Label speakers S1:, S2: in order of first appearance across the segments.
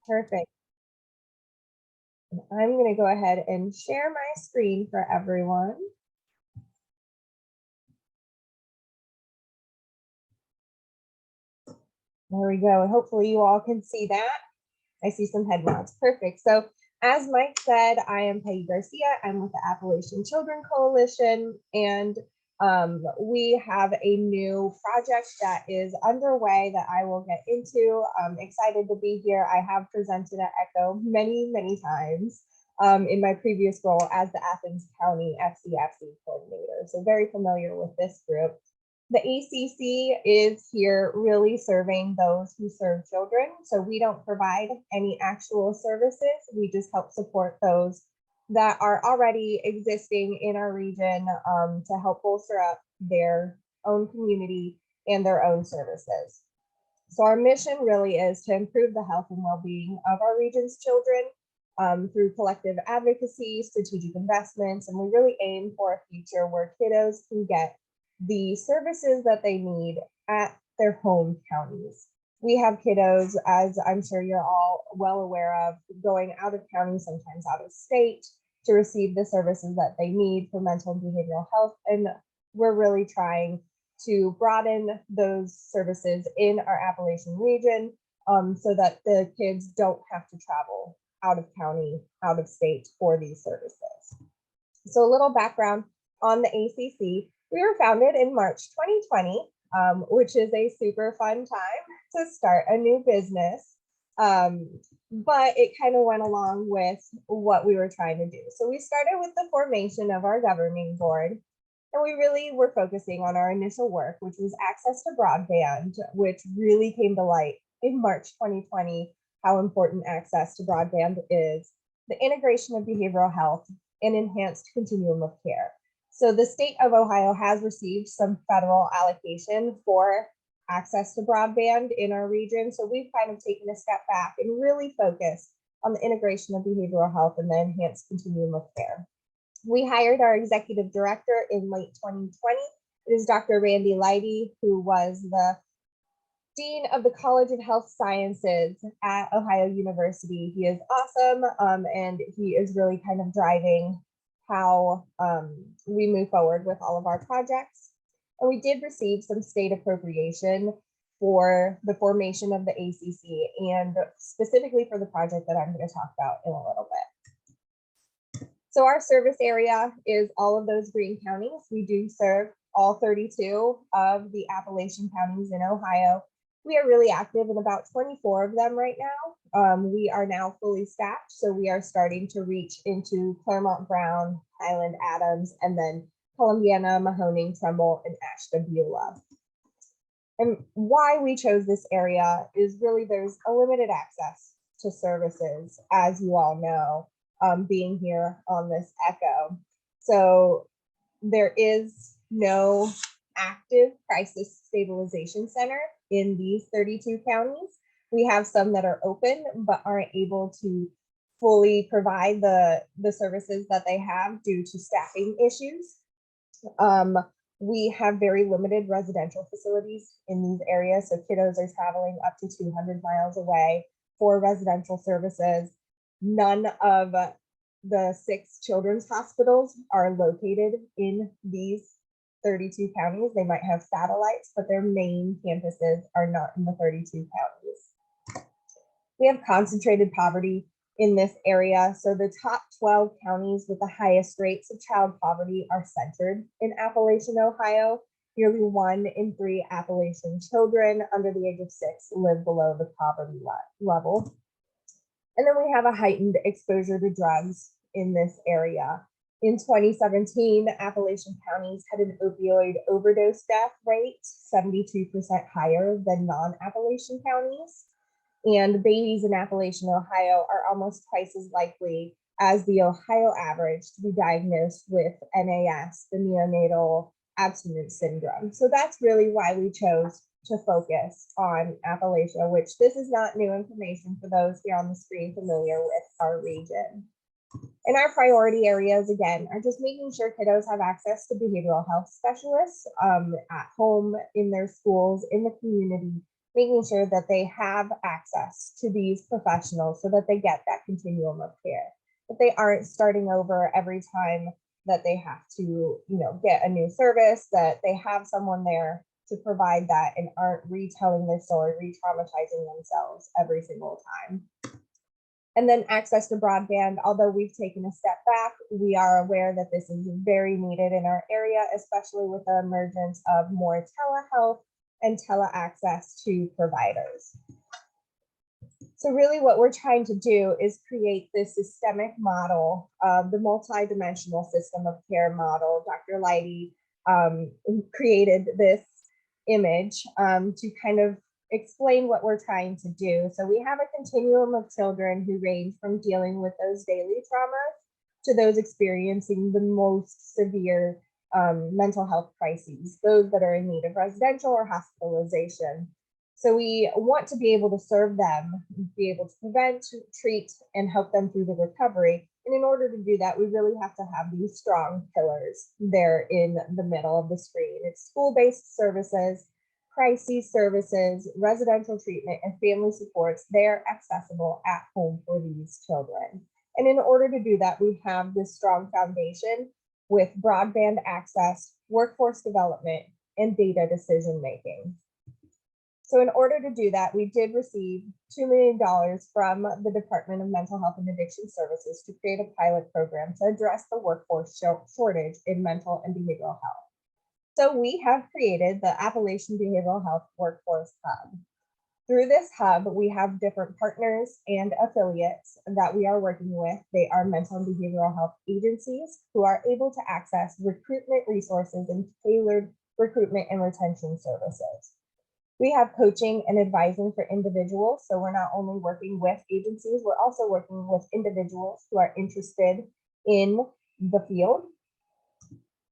S1: Perfect. I'm going to go ahead and share my screen for everyone. There we go. Hopefully you all can see that. I see some head nods. Perfect. So as Mike said, I am Peggy Garcia. I'm with the Appalachian Children Coalition, and we have a new project that is underway that I will get into. I'm excited to be here. I have presented at ECHO many, many times in my previous role as the Athens County FCFC coordinator. So very familiar with this group. The ACC is here really serving those who serve children. So we don't provide any actual services. We just help support those that are already existing in our region to help bolster up their own community and their own services. So our mission really is to improve the health and well-being of our region's children through collective advocacy, strategic investments, and we really aim for a future where kiddos can get the services that they need at their home counties. We have kiddos, as I'm sure you're all well aware of, going out of county, sometimes out of state, to receive the services that they need for mental and behavioral health. And we're really trying to broaden those services in our Appalachian region so that the kids don't have to travel out of county, out of state for these services. So a little background on the ACC. We were founded in March 2020, which is a super fun time to start a new business. But it kind of went along with what we were trying to do. So we started with the formation of our governing board, and we really were focusing on our initial work, which was access to broadband, which really came to light in March 2020, how important access to broadband is, the integration of behavioral health, and enhanced continuum of care. So the state of Ohio has received some federal allocation for access to broadband in our region. So we've kind of taken a step back and really focused on the integration of behavioral health and the enhanced continuum of care. We hired our executive director in late 2020. It is Dr. Randy Leidy, who was the Dean of the College of Health Sciences at Ohio University. He is awesome, and he is really kind of driving how we move forward with all of our projects. And we did receive some state appropriation for the formation of the ACC, and specifically for the project that I'm going to talk about in a little bit. So our service area is all of those green counties. We do serve all 32 of the Appalachian counties in Ohio. We are really active in about 24 of them right now. We are now fully staffed, so we are starting to reach into Claremont Brown, Highland Adams, and then Columbiana, Mahoning, Trumbull, and Ashtabula. And why we chose this area is really there's a limited access to services, as you all know, being here on this ECHO. So there is no active crisis stabilization center in these 32 counties. We have some that are open but aren't able to fully provide the services that they have due to staffing issues. We have very limited residential facilities in these areas, so kiddos are traveling up to 200 miles away for residential services. None of the 6 children's hospitals are located in these 32 counties. They might have satellites, but their main campuses are not in the 32 counties. We have concentrated poverty in this area. So the top 12 counties with the highest rates of child poverty are centered in Appalachian, Ohio. Nearly 1 in 3 Appalachian children under the age of 6 live below the poverty level. And then we have a heightened exposure to drugs in this area. In 2017, Appalachian counties had an opioid overdose death rate 72% higher than non-Appalachian counties. And babies in Appalachian, Ohio are almost twice as likely as the Ohio average to be diagnosed with NAS, the neonatal abstinence syndrome. So that's really why we chose to focus on Appalachia, which this is not new information for those here on the screen familiar with our region. And our priority areas, again, are just making sure kiddos have access to behavioral health specialists at home, in their schools, in the community, making sure that they have access to these professionals so that they get that continuum of care, that they aren't starting over every time that they have to, get a new service, that they have someone there to provide that and aren't retelling their story, re-traumatizing themselves every single time. And then access to broadband, although we've taken a step back, we are aware that this is very needed in our area, especially with the emergence of more telehealth and tele-access to providers. So really what we're trying to do is create this systemic model of the multidimensional system of care model. Dr. Leidy created this image to kind of explain what we're trying to do. So we have a continuum of children who range from dealing with those daily traumas to those experiencing the most severe mental health crises, those that are in need of residential or hospitalization. So we want to be able to serve them, be able to prevent, treat, and help them through the recovery. And in order to do that, we really have to have these strong pillars there in the middle of the screen. It's school-based services, crisis services, residential treatment, and family supports. They're accessible at home for these children. And in order to do that, we have this strong foundation with broadband access, workforce development, and data decision-making. So in order to do that, we did receive $2 million from the Department of Mental Health and Addiction Services to create a pilot program to address the workforce shortage in mental and behavioral health. So we have created the Appalachian Behavioral Health Workforce Hub. Through this hub, we have different partners and affiliates that we are working with. They are mental and behavioral health agencies who are able to access recruitment resources and tailored recruitment and retention services. We have coaching and advising for individuals. So we're not only working with agencies, we're also working with individuals who are interested in the field.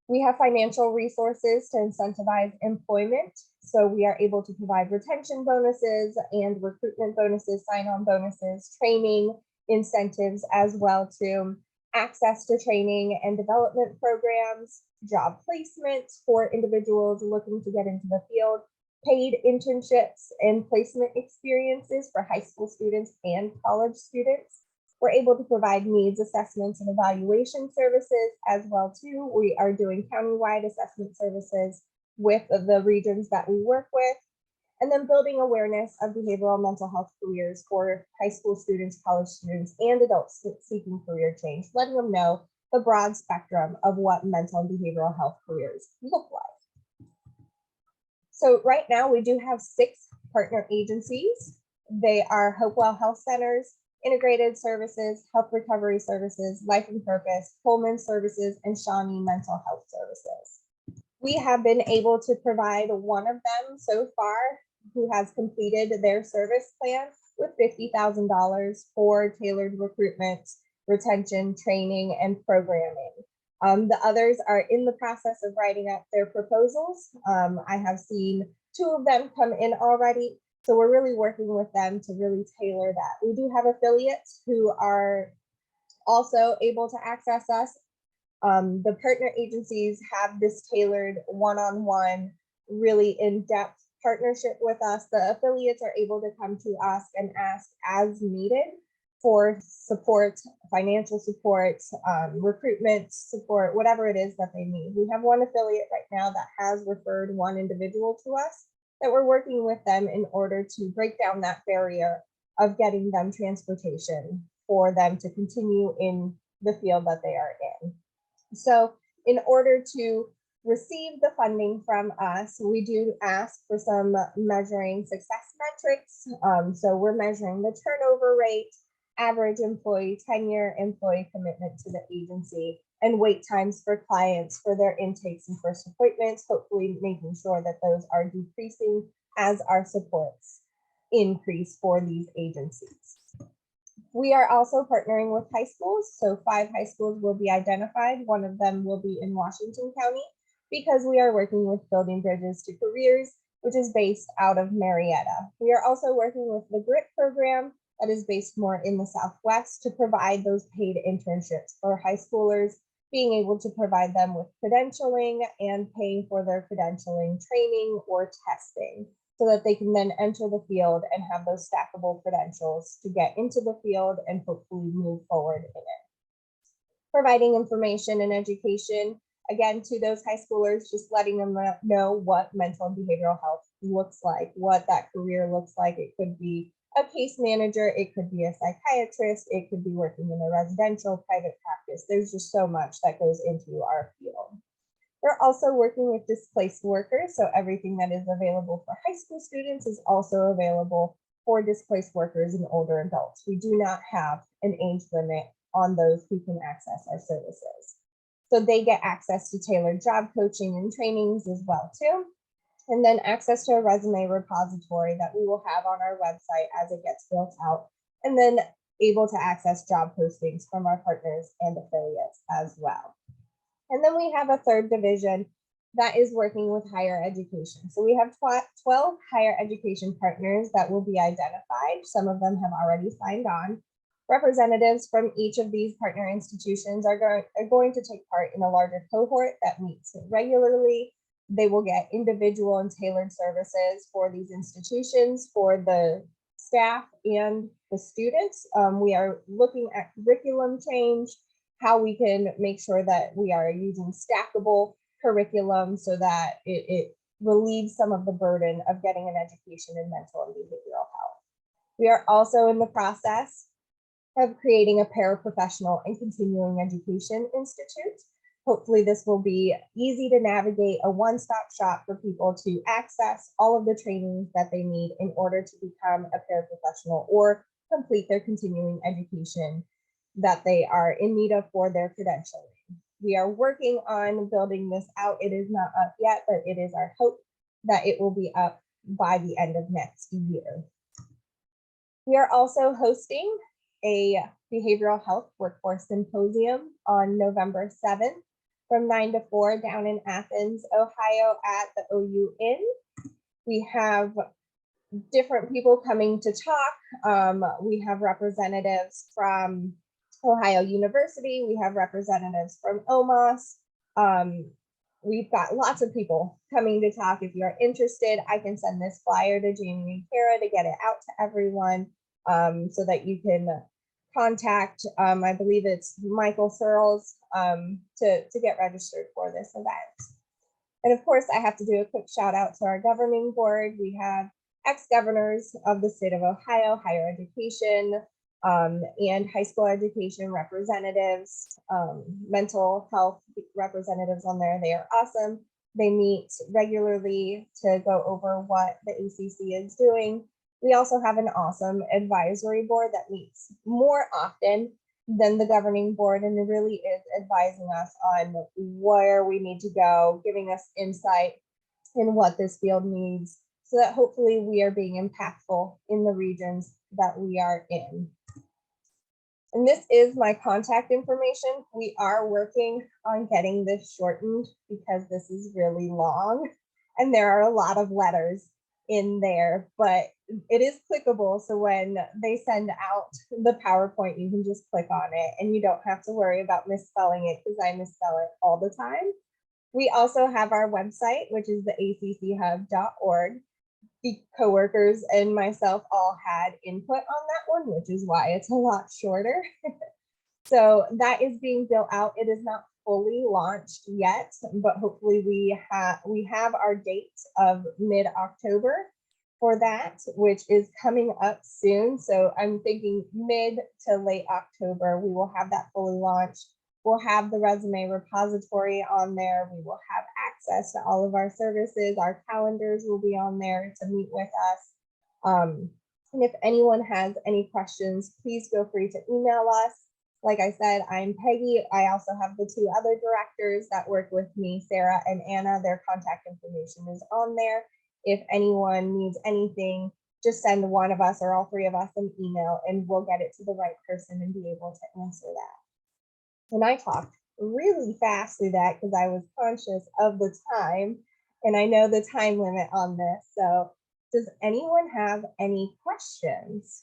S1: We have financial resources to incentivize employment. So we are able to provide retention bonuses and recruitment bonuses, sign-on bonuses, training incentives, as well to access to training and development programs, job placements for individuals looking to get into the field, paid internships and placement experiences for high school students and college students. We're able to provide needs assessments and evaluation services as well too. We are doing countywide assessment services with the regions that we work with, and then building awareness of behavioral mental health careers for high school students, college students, and adults seeking career change, letting them know the broad spectrum of what mental and behavioral health careers look like. So right now we do have 6 partner agencies. They are Hopewell Health Centers, Integrated Services, Health Recovery Services, Life and Purpose, Pullman Services, and Shawnee Mental Health Services. We have been able to provide one of them so far who has completed their service plan with $50,000 for tailored recruitment, retention, training, and programming. The others are in the process of writing up their proposals. I have seen 2 of them come in already. So we're really working with them to really tailor that. We do have affiliates who are also able to access us. The partner agencies have this tailored one-on-one, really in-depth partnership with us. The affiliates are able to come to us and ask as needed for support, financial support, recruitment support, whatever it is that they need. We have one affiliate right now that has referred one individual to us that we're working with them in order to break down that barrier of getting them transportation for them to continue in the field that they are in. So in order to receive the funding from us, we do ask for some measuring success metrics. So we're measuring the turnover rate, average employee tenure, employee commitment to the agency, and wait times for clients for their intakes and first appointments, hopefully making sure that those are decreasing as our supports increase for these agencies. We are also partnering with high schools. So 5 high schools will be identified. One of them will be in Washington County because we are working with Building Bridges to Careers, which is based out of Marietta. We are also working with the GRIT program that is based more in the Southwest to provide those paid internships for high schoolers, being able to provide them with credentialing and paying for their credentialing training or testing so that they can then enter the field and have those stackable credentials to get into the field and hopefully move forward in it. Providing information and education, again, to those high schoolers, just letting them know what mental and behavioral health looks like, what that career looks like. It could be a case manager, it could be a psychiatrist, it could be working in a residential private practice. There's just so much that goes into our field. We're also working with displaced workers, so everything that is available for high school students is also available for displaced workers and older adults. We do not have an age limit on those who can access our services. So they get access to tailored job coaching and trainings as well too. And then access to a resume repository that we will have on our website as it gets built out. And then able to access job postings from our partners and affiliates as well. And then we have a third division that is working with higher education. So we have 12 higher education partners that will be identified. Some of them have already signed on. Representatives from each of these partner institutions are going to take part in a larger cohort that meets regularly. They will get individual and tailored services for these institutions, for the staff and the students. We are looking at curriculum change, how we can make sure that we are using stackable curriculum so that it relieves some of the burden of getting an education in mental and behavioral health. We are also in the process of creating a paraprofessional and continuing education institute. Hopefully this will be easy to navigate, a one-stop shop for people to access all of the trainings that they need in order to become a paraprofessional or complete their continuing education that they are in need of for their credentialing. We are working on building this out. It is not up yet, but it is our hope that it will be up by the end of next year. We are also hosting a behavioral health workforce symposium on November 7th from 9 to 4 down in Athens, Ohio at the OU Inn. We have different people coming to talk. We have representatives from Ohio University. We have representatives from OMOS. We've got lots of people coming to talk. If you're interested, I can send this flyer to Jamie and Kara to get it out to everyone so that you can contact, I believe it's Michael Searles to get registered for this event. And of course, I have to do a quick shout out to our governing board. We have ex-governors of the state of Ohio, higher education, and high school education representatives, mental health representatives on there. They are awesome. They meet regularly to go over what the ACC is doing. We also have an awesome advisory board that meets more often than the governing board, and it really is advising us on where we need to go, giving us insight in what this field needs, so that hopefully we are being impactful in the regions that we are in. And this is my contact information. We are working on getting this shortened because this is really long and there are a lot of letters in there, but it is clickable. So when they send out the PowerPoint, you can just click on it and you don't have to worry about misspelling it, because I misspell it all the time. We also have our website, which is the acchub.org. The coworkers and myself all had input on that one, which is why it's a lot shorter. So that is being built out. It is not fully launched yet, but hopefully we have our date of mid-October for that, which is coming up soon. So I'm thinking mid to late October, we will have that fully launched. We'll have the resume repository on there. We will have access to all of our services. Our calendars will be on there to meet with us. And if anyone has any questions, please feel free to email us. Like I said, I'm Peggy. I also have the two other directors that work with me, Sarah and Anna. Their contact information is on there. If anyone needs anything, just send one of us or all three of us an email and we'll get it to the right person and be able to answer that. And I talked really fast through that because I was conscious of the time, and I know the time limit on this. So does anyone have any questions?